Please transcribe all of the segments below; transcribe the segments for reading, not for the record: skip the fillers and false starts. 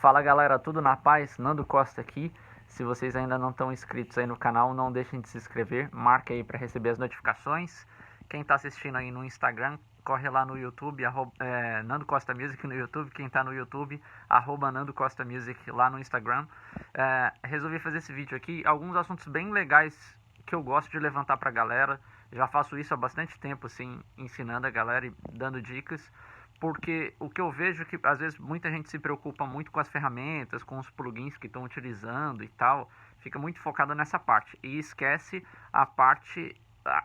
Fala galera, tudo na paz? Nando Costa aqui. Se vocês ainda não estão inscritos aí no canal, não deixem de se inscrever, marque aí para receber as notificações. Quem está assistindo aí no Instagram, corre lá no YouTube, Nando Costa Music no YouTube. Quem está no YouTube, Nando Costa Music lá no Instagram. Resolvi fazer esse vídeo aqui, alguns assuntos bem legais que eu gosto de levantar para a galera. Já faço isso há bastante tempo, assim, ensinando a galera e dando dicas. Porque o que eu vejo é que às vezes muita gente se preocupa muito com as ferramentas, com os plugins que estão utilizando e tal, fica muito focado nessa parte e esquece a parte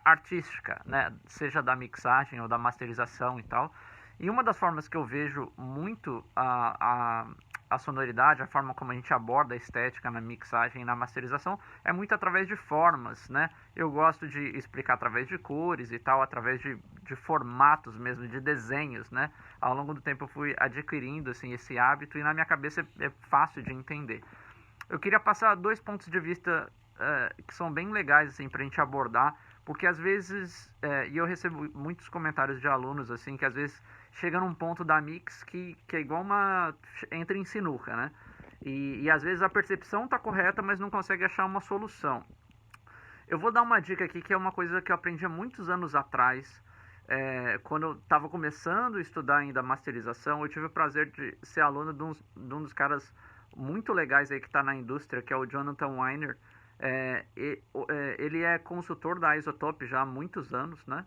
artística, né? Seja da mixagem ou da masterização e tal. E uma das formas que eu vejo muito a sonoridade, a forma como a gente aborda a estética na mixagem e na masterização, é muito através de formas, né? Eu gosto de explicar através de cores e tal, através de formatos mesmo, de desenhos, né? Ao longo do tempo eu fui adquirindo assim, esse hábito e na minha cabeça é fácil de entender. Eu queria passar dois pontos de vista que são bem legais assim, para a gente abordar, porque às vezes, e eu recebo muitos comentários de alunos assim, que às vezes chega num ponto da mix que é igual uma... entra em sinuca, né? E às vezes a percepção está correta, mas não consegue achar uma solução. Eu vou dar uma dica aqui que é uma coisa que eu aprendi há muitos anos atrás. Quando eu estava começando a estudar ainda masterização, eu tive o prazer de ser aluno de um dos caras muito legais aí que está na indústria, que é o Jonathan Weiner. Ele é consultor da Isotope já há muitos anos, né?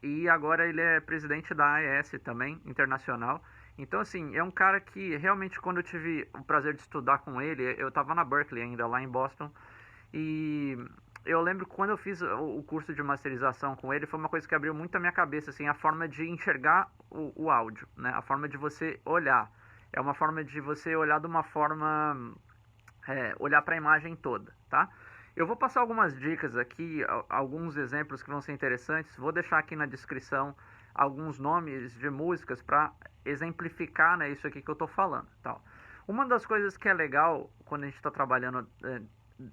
E agora ele é presidente da AES também, internacional. Então, assim, é um cara que realmente, quando eu tive o prazer de estudar com ele, eu estava na Berkeley ainda, lá em Boston, e eu lembro que quando eu fiz o curso de masterização com ele, foi uma coisa que abriu muito a minha cabeça, assim, a forma de enxergar o áudio, né? A forma de você olhar. É uma forma de você olhar de uma forma... olhar para a imagem toda, tá? Eu vou passar algumas dicas aqui, alguns exemplos que vão ser interessantes. Vou deixar aqui na descrição alguns nomes de músicas para exemplificar, né, isso aqui que eu estou falando. Tal. Uma das coisas que é legal quando a gente está trabalhando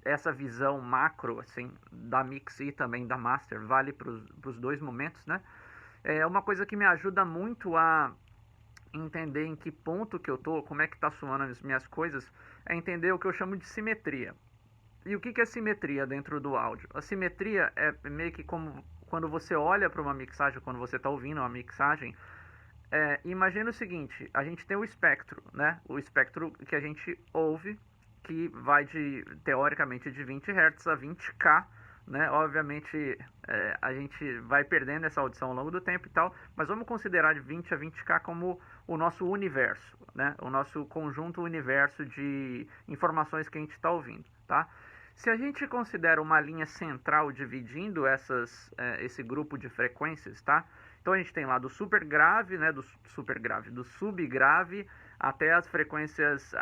essa visão macro, assim, da mix e também da master, vale para os dois momentos, né? É uma coisa que me ajuda muito a entender em que ponto que eu tô, como é que tá soando as minhas coisas, é entender o que eu chamo de simetria. E o que é simetria dentro do áudio? A simetria é meio que como quando você olha para uma mixagem, quando você está ouvindo uma mixagem, imagina o seguinte, a gente tem o espectro, né? O espectro que a gente ouve, que vai teoricamente, de 20 Hz a 20K, né? Obviamente, a gente vai perdendo essa audição ao longo do tempo e tal, mas vamos considerar de 20 a 20K como o nosso universo, né? O nosso conjunto universo de informações que a gente está ouvindo, tá? Se a gente considera uma linha central dividindo esse grupo de frequências, tá? Então a gente tem lá do super grave, né? Do subgrave até as frequências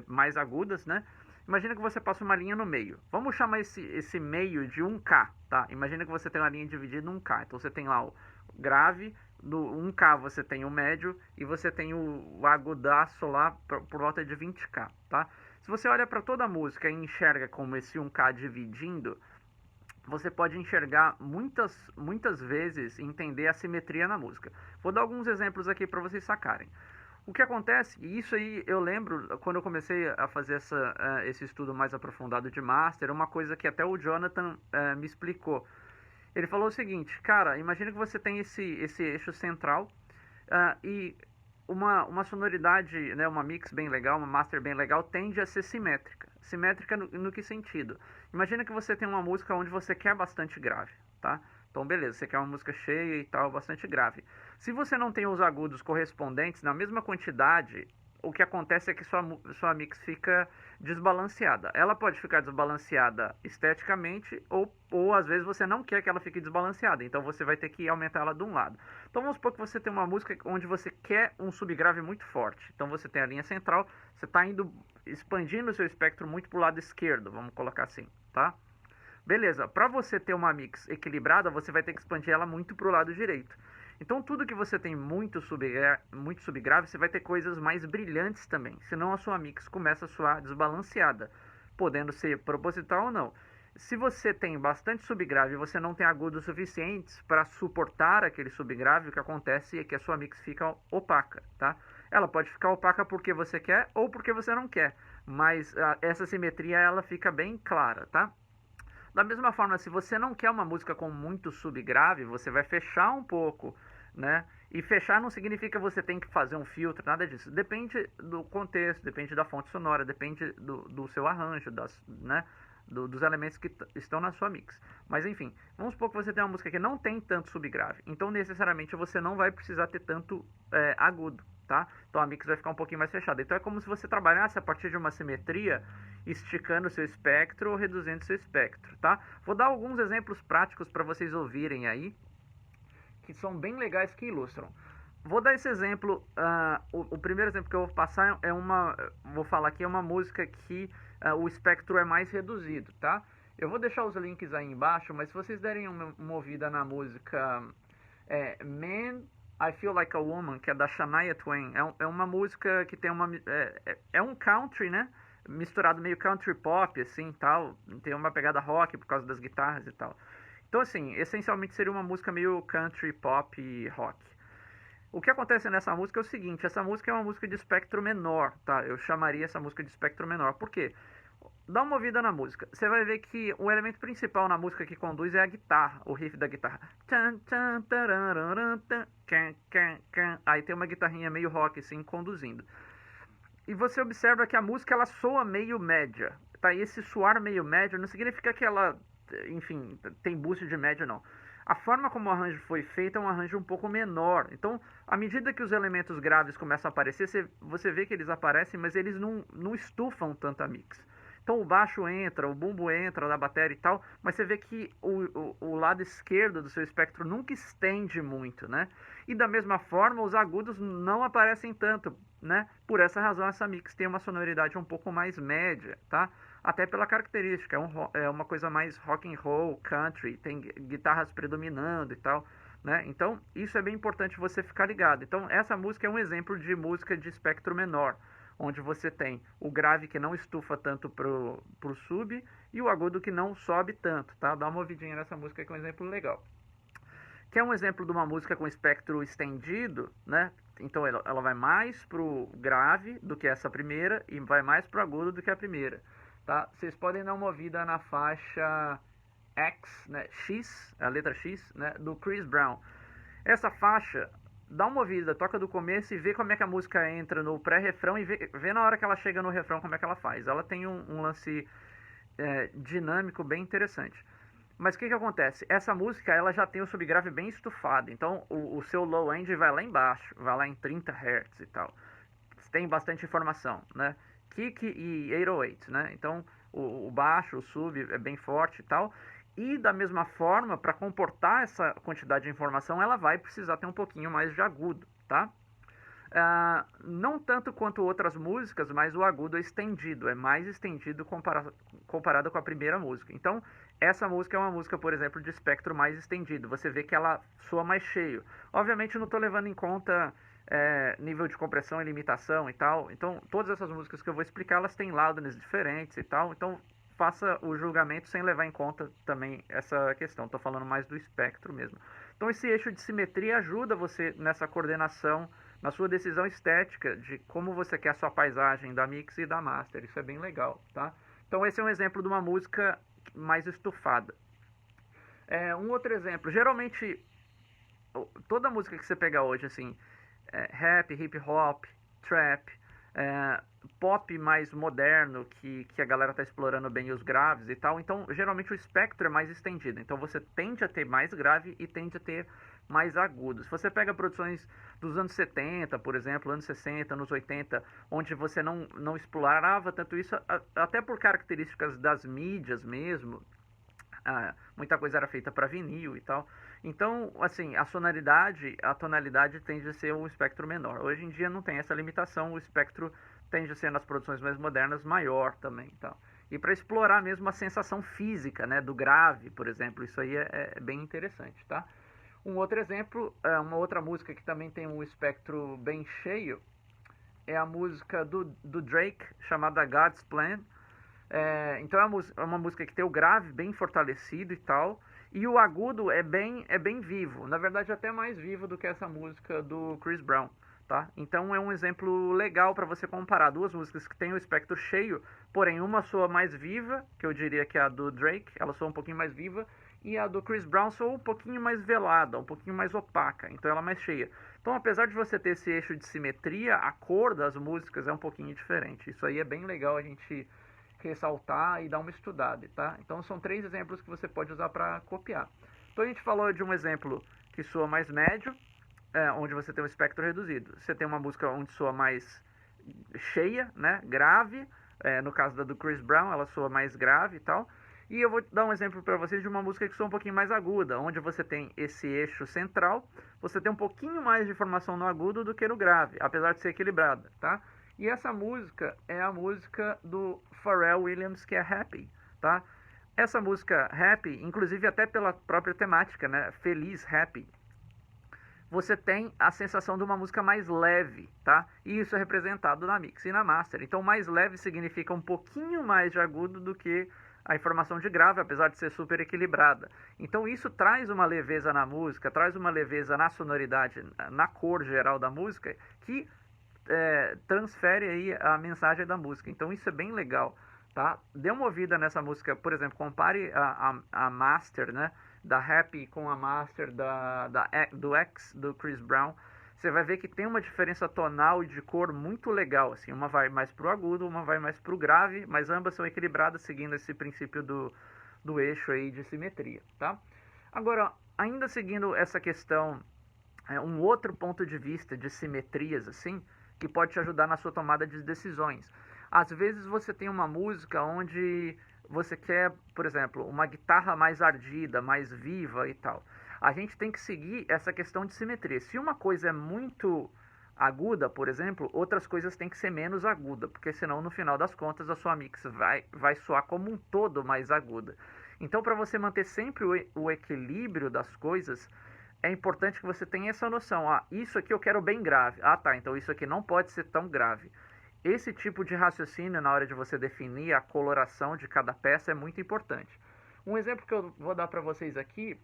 mais agudas, né? Imagina que você passa uma linha no meio. Vamos chamar esse meio de 1K, tá? Imagina que você tem uma linha dividida em 1K. Então você tem lá o grave, no 1K você tem o médio e você tem o agudaço lá por volta de 20K, tá? Se você olha para toda a música e enxerga como esse 1K dividindo, você pode enxergar muitas vezes e entender a simetria na música. Vou dar alguns exemplos aqui para vocês sacarem. O que acontece, e isso aí eu lembro quando eu comecei a fazer esse estudo mais aprofundado de master, uma coisa que até o Jonathan me explicou. Ele falou o seguinte, cara, imagina que você tem esse eixo central e uma sonoridade, né, uma mix bem legal, uma master bem legal, tende a ser simétrica. Simétrica no que sentido? Imagina que você tem uma música onde você quer bastante grave, tá? Então, beleza, você quer uma música cheia e tal, bastante grave. Se você não tem os agudos correspondentes na mesma quantidade, o que acontece é que sua mix fica desbalanceada. Ela pode ficar desbalanceada esteticamente ou às vezes você não quer que ela fique desbalanceada, então você vai ter que aumentar ela de um lado. Então vamos supor que você tem uma música onde você quer um subgrave muito forte. Então você tem a linha central, você está expandindo o seu espectro muito para o lado esquerdo, vamos colocar assim, tá? Beleza, para você ter uma mix equilibrada, você vai ter que expandir ela muito para o lado direito. Então tudo que você tem muito subgrave, você vai ter coisas mais brilhantes também. Senão a sua mix começa a soar desbalanceada, podendo ser proposital ou não. Se você tem bastante subgrave e você não tem agudos suficientes para suportar aquele subgrave, o que acontece é que a sua mix fica opaca, tá? Ela pode ficar opaca porque você quer ou porque você não quer, mas essa simetria ela fica bem clara, tá? Da mesma forma, se você não quer uma música com muito subgrave, você vai fechar um pouco, né? E fechar não significa que você tem que fazer um filtro, nada disso. Depende do contexto, depende da fonte sonora, depende do seu arranjo, né? Dos elementos que estão na sua mix. Mas enfim, vamos supor que você tem uma música que não tem tanto subgrave. Então necessariamente você não vai precisar ter tanto agudo, tá? Então a mix vai ficar um pouquinho mais fechada. Então é como se você trabalhasse a partir de uma simetria, esticando o seu espectro ou reduzindo o seu espectro, tá? Vou dar alguns exemplos práticos para vocês ouvirem aí, que são bem legais, que ilustram. Vou dar esse exemplo, o primeiro exemplo que eu vou passar vou falar aqui, é uma música que o espectro é mais reduzido, tá? Eu vou deixar os links aí embaixo, mas se vocês derem uma ouvida na música Man, I Feel Like a Woman, que é da Shania Twain, é uma música que tem é um country, né? Misturado meio country pop, assim, tal, tem uma pegada rock por causa das guitarras e tal. Então, assim, essencialmente seria uma música meio country pop e rock. O que acontece nessa música é o seguinte, essa música é uma música de espectro menor, tá? Eu chamaria essa música de espectro menor. Por quê? Dá uma ouvida na música. Você vai ver que o elemento principal na música que conduz é a guitarra, o riff da guitarra. Aí tem uma guitarrinha meio rock, assim, conduzindo. E você observa que a música, ela soa meio média, tá? E esse soar meio médio não significa que ela, enfim, tem boost de média, não. A forma como o arranjo foi feito é um arranjo um pouco menor. Então, à medida que os elementos graves começam a aparecer, você vê que eles aparecem, mas eles não estufam tanto a mix. Então o baixo entra, o bumbo entra da bateria e tal, mas você vê que o lado esquerdo do seu espectro nunca estende muito, né? E da mesma forma, os agudos não aparecem tanto, né? Por essa razão, essa mix tem uma sonoridade um pouco mais média, tá? Até pela característica, é uma coisa mais rock and roll, country, tem guitarras predominando e tal, né? Então, isso é bem importante você ficar ligado. Então, essa música é um exemplo de música de espectro menor, onde você tem o grave que não estufa tanto pro sub e o agudo que não sobe tanto, tá? Dá uma ouvidinha nessa música que é um exemplo legal. Que é um exemplo de uma música com espectro estendido, né? Então ela vai mais pro grave do que essa primeira e vai mais pro agudo do que a primeira, tá? Vocês podem dar uma ouvida na faixa X, né? X, a letra X, né? Do Chris Brown. Essa faixa, dá uma ouvida, toca do começo e vê como é que a música entra no pré-refrão e vê na hora que ela chega no refrão como é que ela faz. Ela tem um lance dinâmico bem interessante. Mas o que acontece? Essa música ela já tem o subgrave bem estufado, então o seu low end vai lá embaixo, vai lá em 30 Hz e tal. Tem bastante informação, né? Kick e 808, né? Então o baixo, o sub é bem forte e tal. E da mesma forma, para comportar essa quantidade de informação, ela vai precisar ter um pouquinho mais de agudo, tá? Não tanto quanto outras músicas, mas o agudo é estendido, é mais estendido comparado com a primeira música. Então, essa música é uma música, por exemplo, de espectro mais estendido. Você vê que ela soa mais cheio. Obviamente, não estou levando em conta nível de compressão e limitação e tal. Então, todas essas músicas que eu vou explicar, elas têm loudness diferentes e tal. Então, faça o julgamento sem levar em conta também essa questão. Estou falando mais do espectro mesmo. Então, esse eixo de simetria ajuda você nessa coordenação, na sua decisão estética de como você quer a sua paisagem da mix e da master. Isso é bem legal, tá? Então, esse é um exemplo de uma música mais estufada. Um outro exemplo, geralmente, toda música que você pegar hoje, assim, rap, hip hop, trap, pop mais moderno, que a galera tá explorando bem os graves e tal, então geralmente o espectro é mais estendido, então você tende a ter mais grave e tende a ter mais agudo. Se você pega produções dos anos 70, por exemplo, anos 60, anos 80, onde você não explorava tanto isso, até por características das mídias mesmo, muita coisa era feita para vinil e tal. Então, assim, a tonalidade tende a ser um espectro menor. Hoje em dia não tem essa limitação, o espectro tende a ser nas produções mais modernas maior também, tal. E para explorar mesmo a sensação física, né, do grave, por exemplo, isso aí é bem interessante, tá? Um outro exemplo, uma outra música que também tem um espectro bem cheio, é a música do Drake, chamada God's Plan. Então é uma música que tem o grave bem fortalecido e tal, e o agudo é bem vivo, na verdade até mais vivo do que essa música do Chris Brown, tá? Então é um exemplo legal para você comparar duas músicas que têm o espectro cheio, porém uma soa mais viva, que eu diria que é a do Drake, ela soa um pouquinho mais viva, e a do Chris Brown soa um pouquinho mais velada, um pouquinho mais opaca, então ela é mais cheia. Então apesar de você ter esse eixo de simetria, a cor das músicas é um pouquinho diferente. Isso aí é bem legal a gente ressaltar e dar uma estudada, tá? Então são 3 exemplos que você pode usar para copiar. Então a gente falou de um exemplo que soa mais médio, onde você tem um espectro reduzido. Você tem uma música onde soa mais cheia, né, grave, no caso da do Chris Brown, ela soa mais grave e tal. E eu vou dar um exemplo para vocês de uma música que soa um pouquinho mais aguda, onde você tem esse eixo central, você tem um pouquinho mais de informação no agudo do que no grave, apesar de ser equilibrada, tá? E essa música é a música do Pharrell Williams, que é Happy, tá? Essa música Happy, inclusive até pela própria temática, né, feliz, happy, você tem a sensação de uma música mais leve, tá? E isso é representado na mix e na master. Então, mais leve significa um pouquinho mais de agudo do que a informação de grave, apesar de ser super equilibrada. Então, isso traz uma leveza na música, traz uma leveza na sonoridade, na cor geral da música, que transfere aí a mensagem da música. Então, isso é bem legal, tá? Dê uma ouvida nessa música, por exemplo, compare a master, né, da Happy com a master do X, do Chris Brown. Você vai ver que tem uma diferença tonal e de cor muito legal, assim, uma vai mais pro agudo, uma vai mais pro grave, mas ambas são equilibradas seguindo esse princípio do eixo aí de simetria, tá? Agora, ainda seguindo essa questão, um outro ponto de vista de simetrias, assim, que pode te ajudar na sua tomada de decisões. Às vezes você tem uma música onde você quer, por exemplo, uma guitarra mais ardida, mais viva e tal. A gente tem que seguir essa questão de simetria. Se uma coisa é muito aguda, por exemplo, outras coisas têm que ser menos aguda, porque senão no final das contas a sua mix vai soar como um todo mais aguda. Então, para você manter sempre o equilíbrio das coisas, é importante que você tenha essa noção. Isso aqui eu quero bem grave. Tá, então isso aqui não pode ser tão grave. Esse tipo de raciocínio na hora de você definir a coloração de cada peça é muito importante. Um exemplo que eu vou dar para vocês aqui,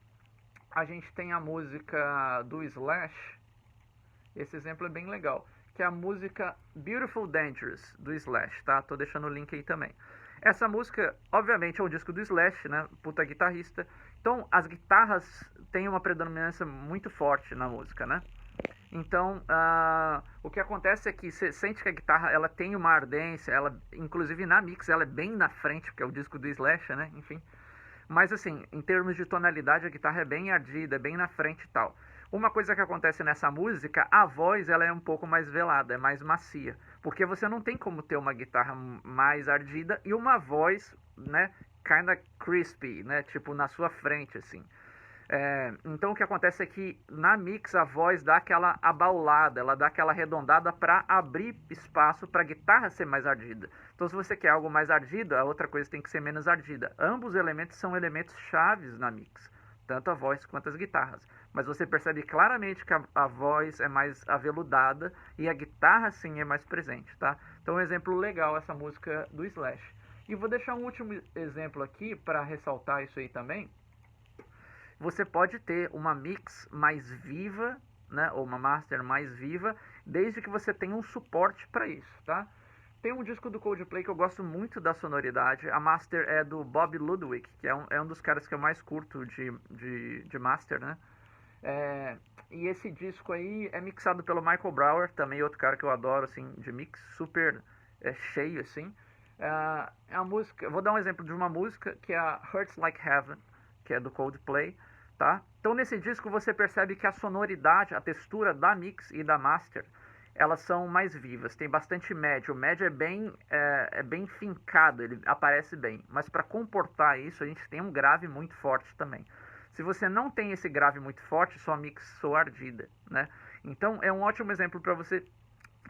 a gente tem a música do Slash. Esse exemplo é bem legal, que é a música Beautiful Dangerous do Slash, tá? Tô deixando o link aí também. Essa música, obviamente, é um disco do Slash, né? Puta guitarrista. Então, as guitarras têm uma predominância muito forte na música, né? Então, o que acontece é que você sente que a guitarra ela tem uma ardência, ela, inclusive na mix, ela é bem na frente, porque é o disco do Slash, né? Enfim. Mas assim, em termos de tonalidade, a guitarra é bem ardida, é bem na frente e tal. Uma coisa que acontece nessa música, a voz ela é um pouco mais velada, é mais macia. Porque você não tem como ter uma guitarra mais ardida e uma voz, né, kinda crispy, né, tipo na sua frente, assim. Então o que acontece é que na mix a voz dá aquela abaulada, ela dá aquela arredondada para abrir espaço para a guitarra ser mais ardida. Então se você quer algo mais ardido, a outra coisa tem que ser menos ardida. Ambos os elementos são elementos chaves na mix, tanto a voz quanto as guitarras. Mas você percebe claramente que a voz é mais aveludada e a guitarra sim é mais presente, tá? Então um exemplo legal essa música do Slash. E vou deixar um último exemplo aqui para ressaltar isso aí também. Você pode ter uma mix mais viva, né, ou uma master mais viva, desde que você tenha um suporte para isso, tá? Tem um disco do Coldplay que eu gosto muito da sonoridade. A master é do Bob Ludwig, que é um dos caras que eu mais curto de master, né? E esse disco aí é mixado pelo Michael Brauer, também outro cara que eu adoro, assim, de mix, super cheio, assim. A música, vou dar um exemplo de uma música que é a Hurts Like Heaven, que é do Coldplay, tá? Então nesse disco você percebe que a sonoridade, a textura da mix e da master, elas são mais vivas, tem bastante médio. O médio é bem fincado, ele aparece bem, mas para comportar isso a gente tem um grave muito forte também. Se você não tem esse grave muito forte, sua mix soa ardida, né? Então é um ótimo exemplo para você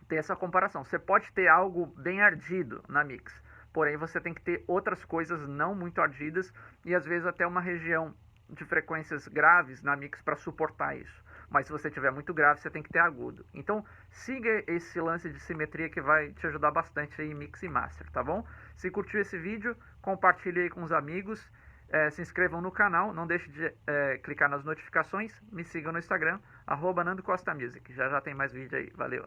ter essa comparação. Você pode ter algo bem ardido na mix, porém você tem que ter outras coisas não muito ardidas e às vezes até uma região de frequências graves na mix para suportar isso. Mas se você tiver muito grave, você tem que ter agudo. Então siga esse lance de simetria que vai te ajudar bastante aí em mix e master, tá bom? Se curtiu esse vídeo, compartilhe aí com os amigos. Se inscrevam no canal, não deixe de clicar nas notificações, me sigam no Instagram, @NandoCostaMusic. Já já tem mais vídeo aí, valeu!